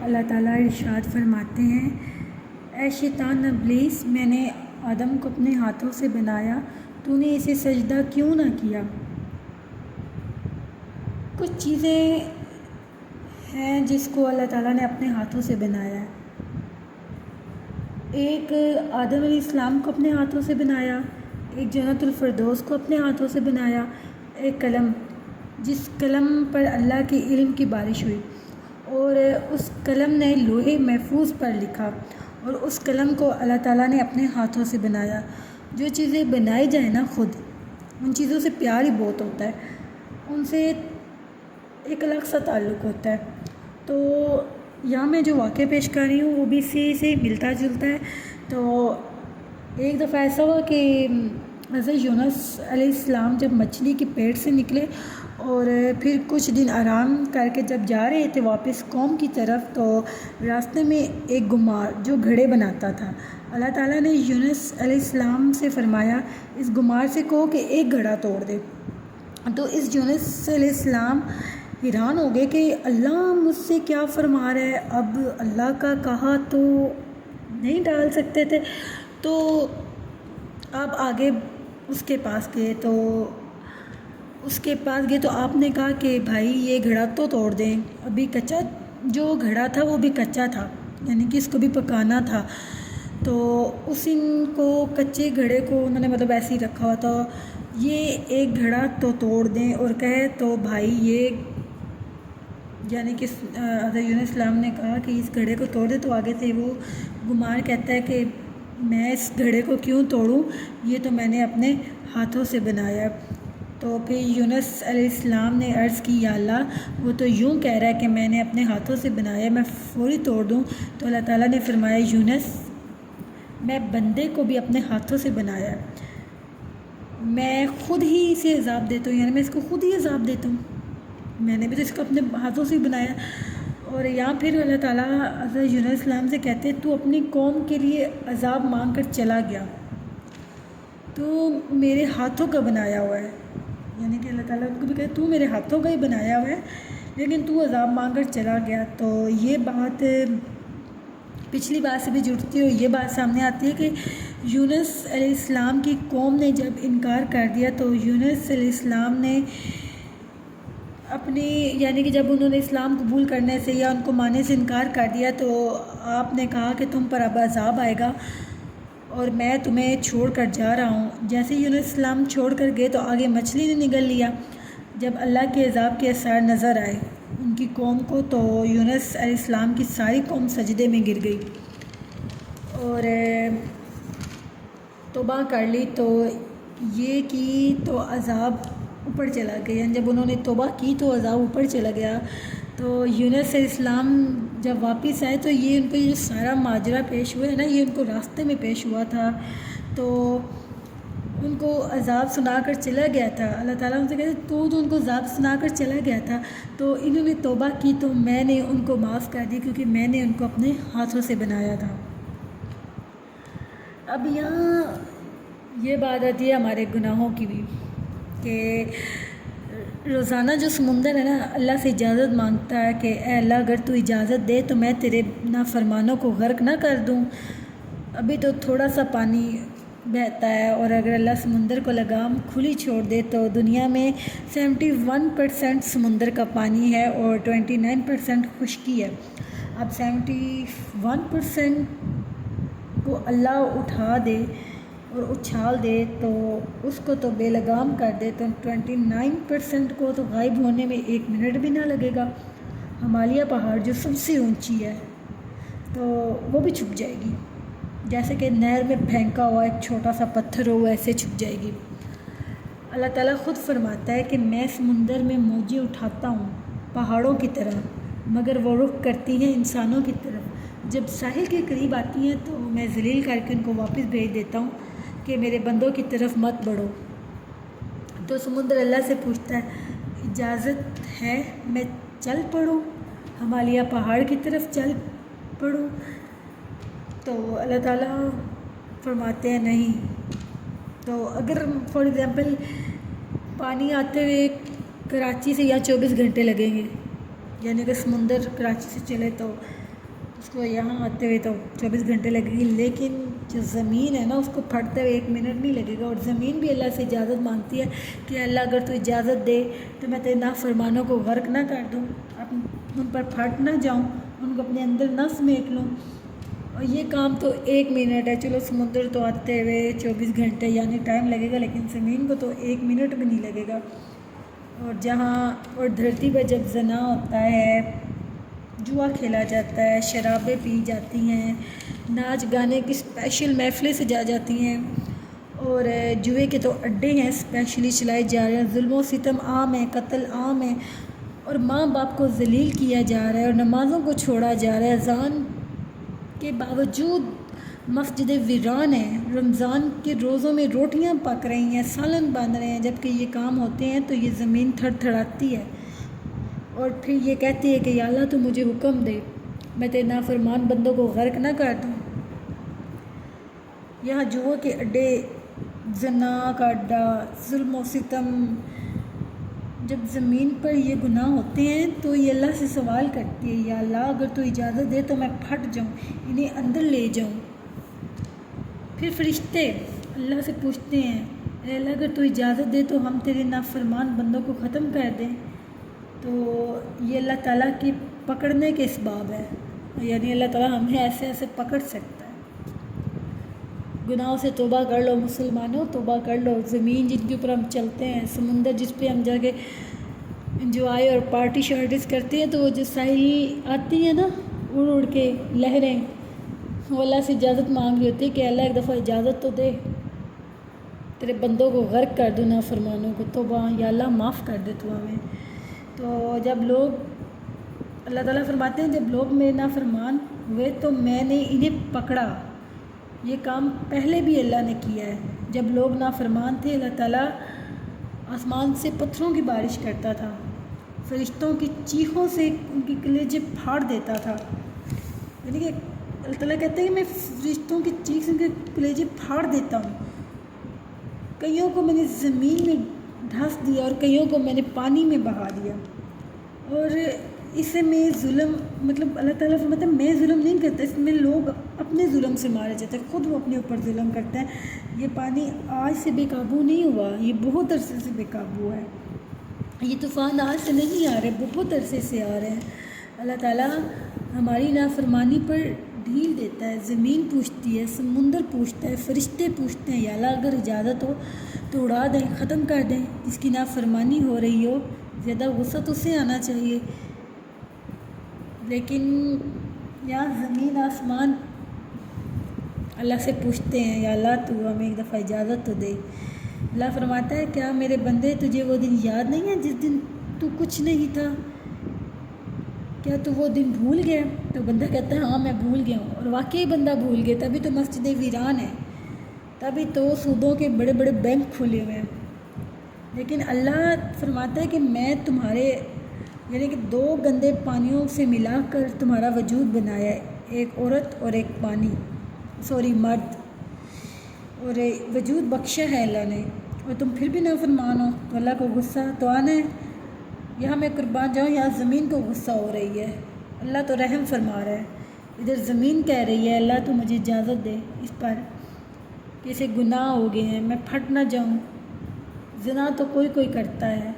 اللہ تعالیٰ ارشاد فرماتے ہیں، اے شیطان ابلیس، میں نے آدم کو اپنے ہاتھوں سے بنایا، تو نے اسے سجدہ کیوں نہ کیا؟ کچھ چیزیں ہیں جس کو اللہ تعالیٰ نے اپنے ہاتھوں سے بنایا ہے۔ ایک آدم علیہ السلام کو اپنے ہاتھوں سے بنایا، ایک جنت الفردوس کو اپنے ہاتھوں سے بنایا، ایک قلم جس قلم پر اللہ کے علم کی بارش ہوئی، اور اس قلم نے لوح محفوظ پر لکھا، اور اس قلم کو اللہ تعالیٰ نے اپنے ہاتھوں سے بنایا۔ جو چیزیں بنائی جائیں نا، خود ان چیزوں سے پیار ہی بہت ہوتا ہے، ان سے ایک الگ سا تعلق ہوتا ہے۔ تو یہاں میں جو واقعہ پیش کر رہی ہوں وہ بھی اسی سے ملتا جلتا ہے۔ تو ایک دفعہ ایسا ہوا کہ حضرت یونس علیہ السلام جب مچھلی کے پیٹ سے نکلے اور پھر کچھ دن آرام کر کے جب جا رہے تھے واپس قوم کی طرف، تو راستے میں ایک گمار جو گھڑے بناتا تھا، اللہ تعالیٰ نے یونس علیہ السلام سے فرمایا، اس گمار سے کہو کہ ایک گھڑا توڑ دے۔ تو اس یونس علیہ السلام حیران ہو گئے کہ اللہ مجھ سے کیا فرما رہا ہے، اب اللہ کا کہا تو نہیں ڈال سکتے تھے۔ تو آپ آگے اس کے پاس گئے تو آپ نے کہا کہ بھائی یہ گھڑا تو توڑ دیں، ابھی کچا جو گھڑا تھا وہ بھی کچا تھا، یعنی کہ اس کو بھی پکانا تھا۔ تو اس کو کچے گھڑے کو انہوں نے مطلب ایسے ہی رکھا ہوا تھا، یہ ایک گھڑا تو توڑ دیں، اور کہے تو بھائی یہ یعنی کہ حضرت یونس السلام نے کہا کہ اس گھڑے کو توڑ دے، تو آگے سے وہ گمار کہتا ہے کہ میں اس گھڑے کو کیوں توڑوں، یہ تو میں نے اپنے ہاتھوں سے بنایا۔ تو پھر یونس علیہ السلام نے عرض کی، یا اللہ وہ تو یوں کہہ رہا ہے کہ میں نے اپنے ہاتھوں سے بنایا، میں فوری توڑ دوں؟ تو اللہ تعالیٰ نے فرمایا، یونس میں بندے کو بھی اپنے ہاتھوں سے بنایا ہے، میں خود ہی اسے عذاب دیتا ہوں، یعنی میں اس کو خود ہی عذاب دیتا ہوں، میں نے بھی تو اس کو اپنے ہاتھوں سے ہی بنایا۔ اور یہاں پھر اللہ تعالیٰ حضرت یونس السلام سے کہتے ہیں، تو اپنی قوم کے لیے عذاب مانگ کر چلا گیا، تو میرے ہاتھوں کا بنایا ہوا ہے، یعنی کہ اللہ تعالیٰ ان کو بھی کہتے تو میرے ہاتھوں کا ہی بنایا ہوا ہے، لیکن تو عذاب مانگ کر چلا گیا۔ تو یہ بات پچھلی بات سے بھی جڑتی ہے، اور یہ بات سامنے آتی ہے کہ یونس علیہ السلام کی قوم نے جب انکار کر دیا، تو یونس علیہ السلام نے اپنی یعنی کہ جب انہوں نے اسلام قبول کرنے سے یا ان کو ماننے سے انکار کر دیا، تو آپ نے کہا کہ تم پر اب عذاب آئے گا اور میں تمہیں چھوڑ کر جا رہا ہوں۔ جیسے یونس السلام چھوڑ کر گئے تو آگے مچھلی نے نگل لیا۔ جب اللہ کے عذاب کے اثار نظر آئے ان کی قوم کو، تو یونس علیہ السلام کی ساری قوم سجدے میں گر گئی اور توبہ کر لی، تو یہ کی تو عذاب اوپر چلا گیا۔ جب انہوں نے توبہ کی تو عذاب اوپر چلا گیا۔ تو یونس علیہ السلام جب واپس آئے تو یہ ان کو یہ سارا ماجرا پیش ہوا ہے نا، یہ ان کو راستے میں پیش ہوا تھا، تو ان کو عذاب سنا کر چلا گیا تھا۔ اللہ تعالیٰ ان سے کہتے تو ان کو عذاب سنا کر چلا گیا تھا، تو انہوں نے توبہ کی تو میں نے ان کو معاف کر دی، کیونکہ میں نے ان کو اپنے ہاتھوں سے بنایا تھا۔ اب یہاں یہ بات آتی ہے ہمارے گناہوں کی بھی، کہ روزانہ جو سمندر ہے نا، اللہ سے اجازت مانگتا ہے کہ اے اللہ اگر تو اجازت دے تو میں تیرے نافرمانوں کو غرق نہ کر دوں، ابھی تو تھوڑا سا پانی بہتا ہے، اور اگر اللہ سمندر کو لگام کھلی چھوڑ دے تو دنیا میں 71% سمندر کا پانی ہے اور 29% خشکی ہے۔ اب 71% کو اللہ اٹھا دے اور اچھال دے تو اس کو تو بے لگام کر دے، تو 29% کو تو غائب ہونے میں 1 منٹ بھی نہ لگے گا۔ ہمالیہ پہاڑ جو سب سے اونچی ہے تو وہ بھی چھپ جائے گی، جیسے کہ نہر میں پھینکا ہوا ایک چھوٹا سا پتھر ہو ایسے چھپ جائے گی۔ اللہ تعالیٰ خود فرماتا ہے کہ میں سمندر میں موجیں اٹھاتا ہوں پہاڑوں کی طرح، مگر وہ رخ کرتی ہیں انسانوں کی طرف، جب ساحل کے قریب آتی ہیں تو میں ذلیل کر کے ان کو واپس بھیج دیتا ہوں کہ میرے بندوں کی طرف مت بڑھو۔ تو سمندر اللہ سے پوچھتا ہے اجازت ہے میں چل پڑوں، ہمالیہ پہاڑ کی طرف چل پڑوں؟ تو اللہ تعالیٰ فرماتے ہیں نہیں۔ تو اگر فار ایگزامپل پانی آتے ہوئے کراچی سے یا 24 گھنٹے لگیں گے، یعنی کہ سمندر کراچی سے چلے تو اس کو یہاں آتے ہوئے تو 24 گھنٹے لگے گی، لیکن جو زمین ہے نا اس کو پھٹتے ہوئے 1 منٹ نہیں لگے گا۔ اور زمین بھی اللہ سے اجازت مانگتی ہے کہ اللہ اگر تو اجازت دے تو میں تیرے نافرمانوں کو غرق نہ کر دوں، ان پر پھٹ نہ جاؤں، ان کو اپنے اندر نہ سمیٹ لوں۔ اور یہ کام تو 1 منٹ ہے، چلو سمندر تو آتے ہوئے 24 گھنٹے یعنی ٹائم لگے گا، لیکن زمین کو تو 1 منٹ بھی نہیں لگے گا۔ اور دھرتی پہ جب زنا ہوتا ہے، جوا کھیلا جاتا ہے، شرابیں پی جاتی ہیں، ناچ گانے کی اسپیشل محفلیں سجا جاتی ہیں، اور جوئے کے تو اڈے ہیں اسپیشلی چلائے جا رہے ہیں، ظلم و ستم عام ہے، قتل عام ہے، اور ماں باپ کو ذلیل کیا جا رہا ہے، اور نمازوں کو چھوڑا جا رہا ہے، اذان کے باوجود مسجدیں ویران ہیں، رمضان کے روزوں میں روٹیاں پک رہی ہیں، سالن بن رہے ہیں، جب کہ یہ کام ہوتے ہیں تو یہ زمین تھر تھراتی ہے، اور پھر یہ کہتی ہے کہ یا اللہ تو مجھے حکم دے میں تیرے نافرمان بندوں کو غرق نہ کر دوں۔ یہاں جوؤں کے اڈے، زنا کا اڈا، ظلم و ستم، جب زمین پر یہ گناہ ہوتے ہیں تو یہ اللہ سے سوال کرتی ہے، یا اللہ اگر تو اجازت دے تو میں پھٹ جاؤں، انہیں اندر لے جاؤں۔ پھر فرشتے اللہ سے پوچھتے ہیں، اے اللہ اگر تو اجازت دے تو ہم تیرے نافرمان بندوں کو ختم کر دیں۔ تو یہ اللہ تعالیٰ کی پکڑنے کے اسباب ہے، یعنی اللہ تعالیٰ ہمیں ایسے ایسے پکڑ سکتا ہے۔ گناہوں سے توبہ کر لو مسلمانوں، توبہ کر لو۔ زمین جن کے اوپر ہم چلتے ہیں، سمندر جس پہ ہم جا کے انجوائے اور پارٹی شارٹیز کرتے ہیں، تو وہ جو ساحل آتی ہیں نا اڑ اڑ کے لہریں، وہ اللہ سے اجازت مانگ رہی ہوتی ہے کہ اللہ ایک دفعہ اجازت تو دے، تیرے بندوں کو غرق کر دو، نافرمانوں کو، توبہ یا اللہ معاف کر دے تو ہمیں۔ تو جب لوگ، اللہ تعالیٰ فرماتے ہیں جب لوگ میرے نافرمان ہوئے تو میں نے انہیں پکڑا۔ یہ کام پہلے بھی اللہ نے کیا ہے، جب لوگ نافرمان تھے اللہ تعالیٰ آسمان سے پتھروں کی بارش کرتا تھا، فرشتوں کی چیخوں سے ان کی کلیجے پھاڑ دیتا تھا، یعنی کہ اللہ تعالیٰ کہتے ہیں کہ میں فرشتوں کی چیخ سے ان کے کلیجے پھاڑ دیتا ہوں۔ کئیوں کو میں نے زمین میں دھنس دیا اور کئیوں کو میں نے پانی میں بہا دیا، اور اس میں ظلم، مطلب اللہ تعالیٰ فرماتا ہے میں ظلم نہیں کرتا، اس میں لوگ اپنے ظلم سے مارے جاتے ہیں، خود وہ اپنے اوپر ظلم کرتے ہیں۔ یہ پانی آج سے بے قابو نہیں ہوا، یہ بہت عرصے سے بے قابو ہے، یہ طوفان آج سے نہیں آ رہے، بہت عرصے سے آ رہے ہیں۔ اللہ تعالیٰ ہماری نافرمانی پر ڈھیل دیتا ہے، زمین پوچھتی ہے، سمندر پوچھتا ہے، فرشتے پوچھتے ہیں، یا اللہ اگر اجازت ہو تو اڑا دیں، ختم کر دیں، جس کی نافرمانی ہو رہی ہو، زیادہ غصہ تو اسے آنا چاہیے، لیکن یہاں زمین آسمان اللہ سے پوچھتے ہیں، یا اللہ تو ہمیں ایک دفعہ اجازت تو دے۔ اللہ فرماتا ہے کیا میرے بندے تجھے وہ دن یاد نہیں ہے جس دن تو کچھ نہیں تھا؟ کیا تو وہ دن بھول گیا؟ تو بندہ کہتا ہے ہاں میں بھول گیا ہوں، اور واقعی بندہ بھول گیا، تبھی تو مسجدیں ویران ہیں، تبھی تو سودوں کے بڑے بڑے بینک کھلے ہوئے ہیں۔ لیکن اللہ فرماتا ہے کہ میں تمہارے، یعنی کہ 2 گندے پانیوں سے ملا کر تمہارا وجود بنایا ہے، ایک عورت اور ایک پانی، مرد، اور وجود بخشا ہے اللہ نے، اور تم پھر بھی نافرمان ہو، تو اللہ کو غصہ تو آنا ہے۔ یہاں میں قربان جاؤں، یہاں زمین کو غصہ ہو رہی ہے، اللہ تو رحم فرما رہا ہے، ادھر زمین کہہ رہی ہے اللہ تو مجھے اجازت دے اس پر، کہ اسے گناہ ہو گئے ہیں، میں پھٹ نہ جاؤں۔ زنا تو کوئی کوئی کرتا ہے،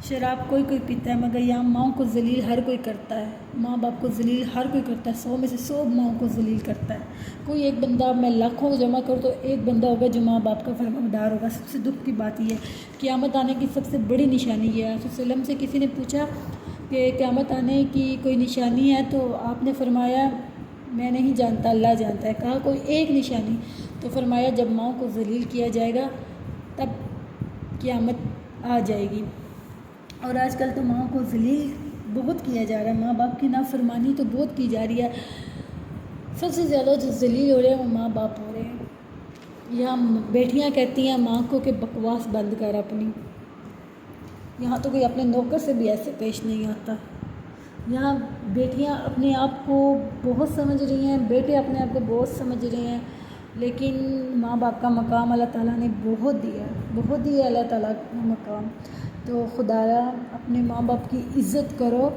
شراب کوئی کوئی پیتا ہے، مگر یہاں ماؤں کو ذلیل ہر کوئی کرتا ہے، ماں باپ کو ذلیل ہر کوئی کرتا ہے، 100 میں سے 100 ماؤں کو ذلیل کرتا ہے۔ کوئی ایک بندہ، میں لاکھوں کو جمع کروں تو ایک بندہ ہوگا جو ماں باپ کا فرمانبردار ہوگا۔ سب سے دکھ کی بات یہ ہے، قیامت آنے کی سب سے بڑی نشانی یہ ہے۔ رسول صلی اللہ علیہ وسلم سے کسی نے پوچھا کہ قیامت آنے کی کوئی نشانی ہے، تو آپ نے فرمایا میں نہیں جانتا، اللہ جانتا ہے۔ کہا کوئی ایک نشانی؟ تو فرمایا جب ماؤں کو ذلیل کیا جائے گا تب قیامت آ جائے گی۔ اور آج کل تو ماں کو ذلیل بہت کیا جا رہا ہے، ماں باپ کی نافرمانی تو بہت کی جا رہی ہے، سب سے زیادہ جو ذلیل ہو رہے ہیں وہ ماں باپ ہو رہے ہیں۔ یہاں بیٹیاں کہتی ہیں ماں کو کہ بکواس بند کر اپنی، یہاں تو کوئی اپنے نوکر سے بھی ایسے پیش نہیں آتا۔ یہاں بیٹیاں اپنے آپ کو بہت سمجھ رہی ہیں، بیٹے اپنے آپ کو بہت سمجھ رہے ہیں، لیکن ماں باپ کا مقام اللہ تعالیٰ نے بہت دیا اللہ تعالیٰ کا مقام۔ تو خدایا اپنے ماں باپ کی عزت کرو،